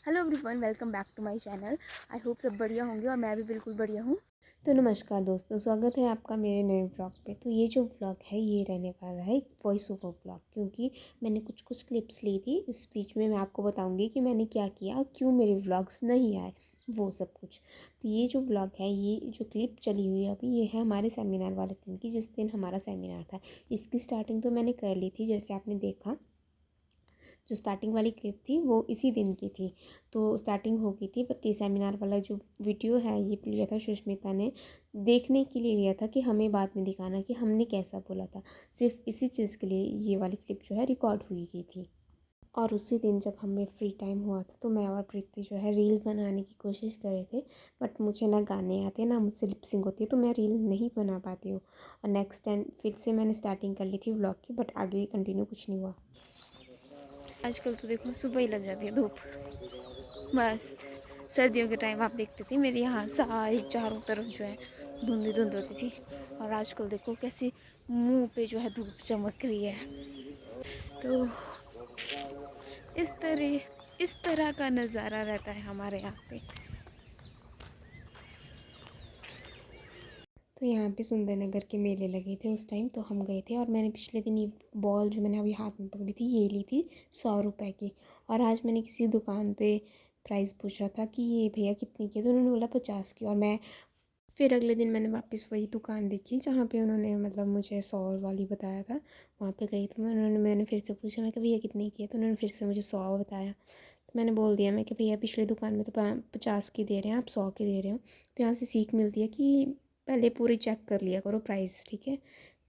Hello everyone, welcome back to my channel. I hope सब बढ़िया होंगे और मैं भी बिल्कुल बढ़िया हूँ। तो नमस्कार दोस्तों, स्वागत है आपका मेरे नए ब्लॉग पे। तो ये जो ब्लॉग है ये रहने वाला है एक वॉइस ओवर ब्लॉग, क्योंकि मैंने कुछ क्लिप्स ली थी। इस बीच में मैं आपको बताऊंगी कि मैंने क्या किया, क्यों मेरे व्लॉग्स नहीं आए, वो सब कुछ। तो ये जो व्लॉग है, ये जो क्लिप चली हुई है अभी, ये है हमारे सेमिनार वाले दिन की, जिस दिन हमारा सेमिनार था। इसकी स्टार्टिंग तो मैंने कर ली थी, जैसे आपने देखा। जो स्टार्टिंग वाली क्लिप थी वो इसी दिन की थी, तो स्टार्टिंग हो गई थी। बट ये सेमिनार वाला जो वीडियो है ये लिया था सुष्मिता ने, देखने के लिए लिया था कि हमें बाद में दिखाना कि हमने कैसा बोला था। सिर्फ इसी चीज़ के लिए ये वाली क्लिप जो है रिकॉर्ड हुई गई थी। और उसी दिन जब हमें फ्री टाइम हुआ था तो मैं और प्रीति जो है रील बनाने की कोशिश कर रहे थे। बट मुझे ना गाने आते ना मुझसे लिपसिंग होती है, तो मैं रील नहीं बना पाती हूँ। और नेक्स्ट टाइम फिर से मैंने स्टार्टिंग कर ली थी व्लॉग की, बट आगे कंटिन्यू कुछ नहीं हुआ। आजकल तो देखो सुबह ही लग जाती है धूप, मस्त। सर्दियों के टाइम आप देखते थे मेरे यहाँ सारी चारों तरफ जो है धुंध धुंध होती थी, और आजकल देखो कैसी मुंह पे जो है धूप चमक रही है। तो इस तरह का नज़ारा रहता है हमारे यहाँ पे। तो यहाँ पे सुंदरनगर के मेले लगे थे उस टाइम, तो हम गए थे। और मैंने पिछले दिन ये बॉल जो मैंने अभी हाथ में पकड़ी थी ये ली थी 100 रुपए की। और आज मैंने किसी दुकान पे प्राइस पूछा था कि ये भैया कितने की है, तो उन्होंने बोला 50 की। और मैं फिर अगले दिन मैंने वापस वही दुकान देखी जहाँ पे उन्होंने मतलब मुझे 100 वाली बताया था। वहाँ पे गई तो मैंने फिर से पूछा, मैं कि भैया कितने की है, तो उन्होंने फिर से मुझे 100 बताया। तो मैंने बोल दिया, मैं कि भैया पिछले दुकान में तो 50 की दे रहे हैं, आप 100 की दे रहे हो। तो यहाँ से सीख मिलती है कि पहले पूरी चेक कर लिया करो प्राइस, ठीक है।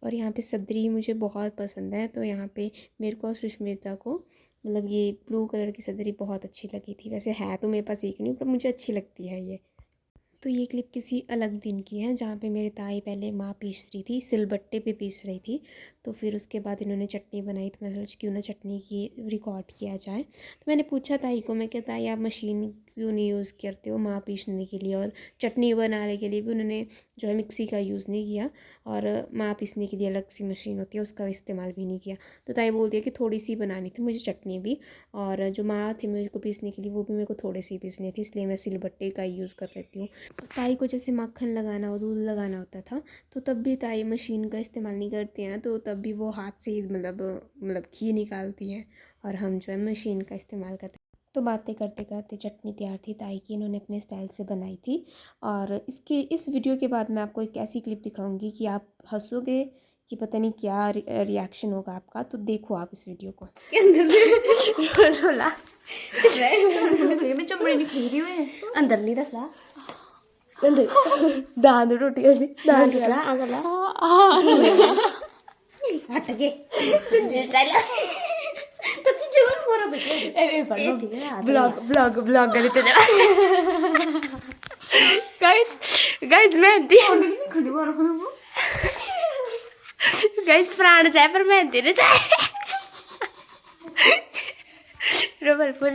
और यहाँ पे सदरी मुझे बहुत पसंद है, तो यहाँ पे मेरे को और सुष्मिता को मतलब ये ब्लू कलर की सदरी बहुत अच्छी लगी थी। वैसे है तो मेरे पास एक नहीं, पर मुझे अच्छी लगती है ये। तो ये क्लिप किसी अलग दिन की है, जहाँ पे मेरी ताई पहले माँ पीस रही थी, सिलबट्टे पे पीस रही थी। तो फिर उसके बाद इन्होंने चटनी बनाई, तो मैंने सोचा क्यों ना चटनी की रिकॉर्ड किया जाए। तो मैंने पूछा ताई को, मैं क्या ताई आप मशीन क्यों नहीं यूज़ करते हो माँ पीसने के लिए, और चटनी बनाने के लिए भी उन्होंने जो है मिक्सी का यूज़ नहीं किया, और माँ पीसने के लिए अलग सी मशीन होती है उसका इस्तेमाल भी नहीं किया। तो ताई बोलती है कि थोड़ी सी बनानी थी मुझे चटनी भी, और जो माँ थी मेरे को पीसने के लिए वो भी मेरे को थोड़ी सी पीसनी थी, इसलिए मैं सिलबट्टे का यूज़ कर लेती हूँ। ताई को जैसे मक्खन लगाना हो, दूध लगाना होता था, तो तब भी ताई मशीन का इस्तेमाल नहीं करती हैं, तो तब भी वो हाथ से ही मतलब घी निकालती हैं, और हम जो है मशीन का इस्तेमाल करते हैं। तो बातें करते करते चटनी तैयार थी ताई की, इन्होंने अपने स्टाइल से बनाई थी। और इस वीडियो के बाद मैं आपको एक ऐसी क्लिप दिखाऊंगी कि आप हंसोगे कि पता नहीं क्या रिएक्शन होगा आपका। तो देखो आप इस वीडियो को। मैं चमड़ी नहीं खींच रही हूँ अंदर नहीं रखला दांत रोटी दांत रखला अगला हट के ब्लॉग ब्लॉग ब्लॉग करते गाइस गाइस मेहंदी गाइस प्राण जाए पर मेहंदी नहीं जाए। रबलपुर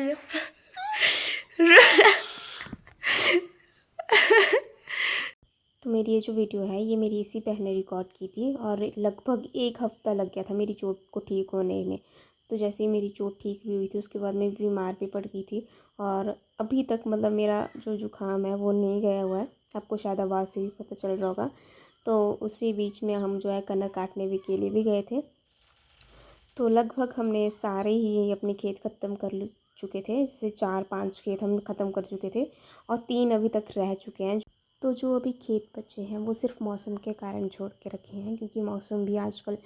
तो मेरी ये जो वीडियो है ये मेरी इसी बहन ने रिकॉर्ड की थी, और लगभग 1 हफ्ता लग गया था मेरी चोट को ठीक होने में। तो जैसे ही मेरी चोट ठीक भी हुई थी उसके बाद मैं बीमार भी पड़ गई थी, और अभी तक मतलब मेरा जो जुकाम है वो नहीं गया हुआ है। आपको शायद आवाज़ से भी पता चल रहा होगा। तो उसी बीच में हम जो है कनक काटने भी के लिए भी गए थे। तो लगभग हमने सारे ही अपने खेत ख़त्म कर चुके थे, जैसे 4-5 खेत हम ख़त्म कर चुके थे, और 3 अभी तक रह चुके हैं। तो जो अभी खेत बचे हैं वो सिर्फ मौसम के कारण छोड़ के रखे हैं, क्योंकि मौसम भी आजकल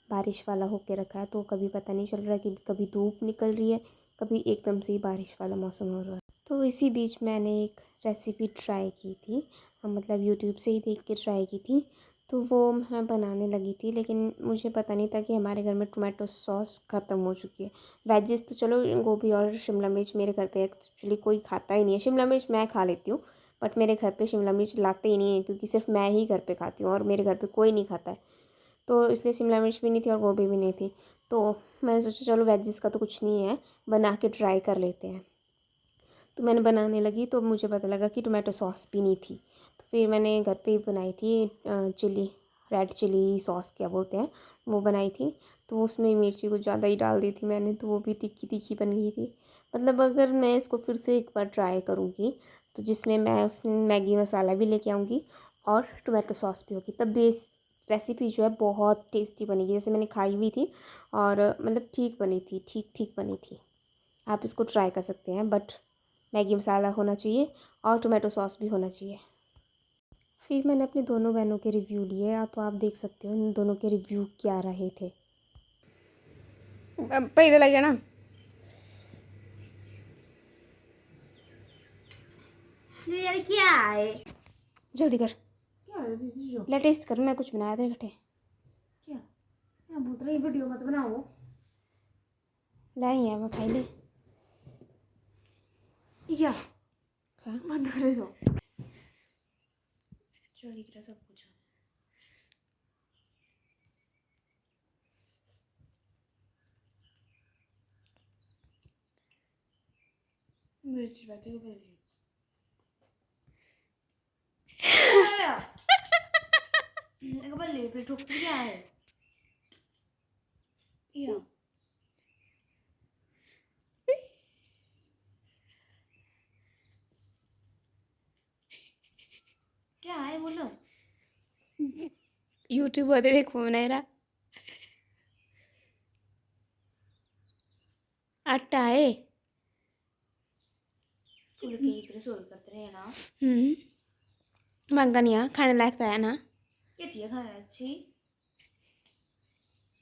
बारिश वाला होके रखा है। तो कभी पता नहीं चल रहा कि कभी धूप निकल रही है, कभी एकदम से ही बारिश वाला मौसम हो रहा है। तो इसी बीच मैंने एक रेसिपी ट्राई की थी, मतलब यूट्यूब से ही देख के ट्राई की थी। तो वो मैं बनाने लगी थी, लेकिन मुझे पता नहीं था कि हमारे घर में टोमेटो सॉस ख़त्म हो चुकी है। वेजेस तो चलो गोभी और शिमला मिर्च मेरे घर पे एक्चुअली कोई खाता ही नहीं है। शिमला मिर्च मैं खा लेती हूँ, बट मेरे घर पे शिमला मिर्च लाते ही नहीं है, क्योंकि सिर्फ मैं ही घर पे खाती हूँ और मेरे घर पे कोई नहीं खाता है। तो इसलिए शिमला मिर्च भी नहीं थी और गोभी भी नहीं थी। तो मैंने सोचा चलो वेजिस का तो कुछ नहीं है, बना के ट्राई कर लेते हैं। तो मैंने बनाने लगी तो मुझे पता लगा कि टोमेटो सॉस भी नहीं थी। तो फिर मैंने घर पे ही बनाई थी चिली, रेड चिली सॉस क्या बोलते हैं, वो बनाई थी। तो उसमें मिर्ची कुछ ज़्यादा ही डाल दी थी मैंने, तो वो भी तीखी तीखी बन गई थी। मतलब अगर मैं इसको फिर से एक बार ट्राई करूँगी तो जिसमें मैं उसमें मैगी मसाला भी लेके आऊँगी और टोमेटो सॉस भी होगी, तब बेस रेसिपी जो है बहुत टेस्टी बनेगी। जैसे मैंने खाई हुई थी और मतलब ठीक बनी थी, ठीक ठीक बनी थी। आप इसको ट्राई कर सकते हैं, बट मैगी मसाला होना चाहिए और टोमेटो सॉस भी होना चाहिए। फिर मैंने अपनी दोनों बहनों के रिव्यू लिए, या तो आप देख सकते हो इन दोनों के रिव्यू क्या रहे थे। पे इधर ले जाना। ये यार क्या है? जल्दी कर, क्या है दीदी जो? ले टेस्ट कर, मैं कुछ बनाया था इकट्ठे। क्या? मैं बोल रही वीडियो मत बनाओ। लाई है वो, खाई ले। ये क्या? खा, बंद करे सो। चोरी करा सब कुछ। मिर्च बातें को बदली। एक बल्ले पे ठोक क्या है? या क्या है बोलो? यूट्यूब होते देखो मेरा आटा है। फुल के इतने सोल करते रहे ना। महंगा नहीं है, खाने लायक तो है ना। क्या थी खाने अच्छी?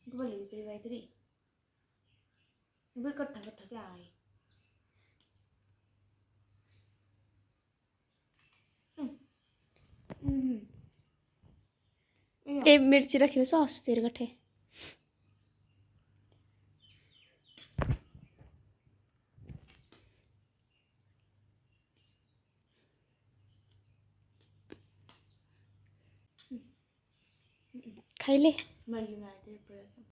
एक बल्ले पे भाई तेरी। वो इकट्ठा इकट्ठा क्या है? ए मिर्ची रखी है सॉस तेरे कट्ठे। खाई ले। मैगी बनाए थे।